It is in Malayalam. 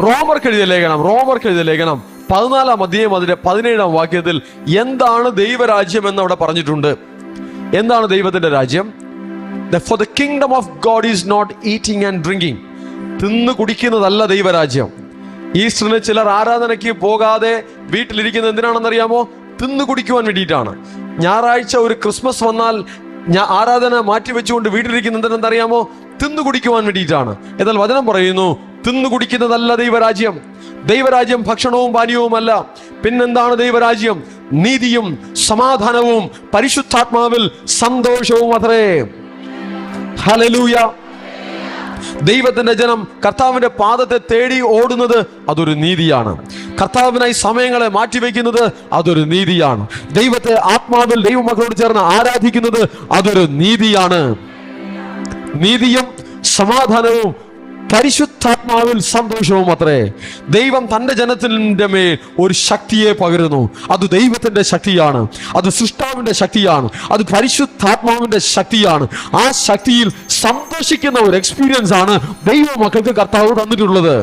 റോമർക്ക് എഴുതിയ ലേഖനം 14 അധ്യായം അതിന്റെ 17 വാക്യത്തിൽ എന്താണ് ദൈവരാജ്യം എന്ന് അവിടെ പറഞ്ഞിട്ടുണ്ട്. എന്താണ് ദൈവത്തിന്റെ രാജ്യം? For the kingdom of God is not eating and drinking. തിന്നു കുടിക്കുന്നതല്ല ദൈവരാജ്യം. ഈസ്റ്ററിന് ചിലർ ആരാധനയ്ക്ക് പോകാതെ വീട്ടിലിരിക്കുന്നത് എന്തിനാണെന്നറിയാമോ? തിന്നു കുടിക്കുവാൻ വേണ്ടിയിട്ടാണ്. ഞായറാഴ്ച ഒരു ക്രിസ്മസ് വന്നാൽ ആരാധന മാറ്റിവെച്ചുകൊണ്ട് വീട്ടിലിരിക്കുന്നത് എന്തിനെന്നറിയാമോ? തിന്നു കുടിക്കുവാൻ വേണ്ടിയിട്ടാണ്. എന്നാൽ വചനം പറയുന്നു, തിന്നു കുടിക്കുന്നതല്ല ദൈവരാജ്യം. ദൈവരാജ്യം ഭക്ഷണവും പാനീയവുമല്ല. പിന്നെന്താണ് ദൈവരാജ്യം? നീതിയും സമാധാനവും പരിശുദ്ധാത്മാവിൽ സന്തോഷവും അത്രേ. ഹല്ലേലൂയ. ദൈവത്തിന്റെ ജനം കർത്താവിന്റെ പാദത്തെ തേടി ഓടുന്നത് അതൊരു നീതിയാണ്. കർത്താവിനായി സമയങ്ങളെ മാറ്റിവെക്കുന്നത് അതൊരു നീതിയാണ്. ദൈവത്തെ ആത്മാവിൽ ദൈവമക്കളോട് ചേർന്ന് ആരാധിക്കുന്നത് അതൊരു നീതിയാണ്. നീതിയും സമാധാനവും പരിശുദ്ധാത്മാവിൽ സന്തോഷവും അത്രേ. ദൈവം തന്റെ ജനത്തിന്റെ മേൽ ഒരു ശക്തിയെ പകരുന്നു. അത് ദൈവത്തിന്റെ ശക്തിയാണ്, അത് സൃഷ്ടാവിന്റെ ശക്തിയാണ്, അത് പരിശുദ്ധാത്മാവിന്റെ ശക്തിയാണ്. ആ ശക്തിയിൽ സന്തോഷിക്കുന്ന ഒരു എക്സ്പീരിയൻസ് ആണ് ദൈവ മക്കൾക്ക് കർത്താവ് തന്നിട്ടുള്ളത്.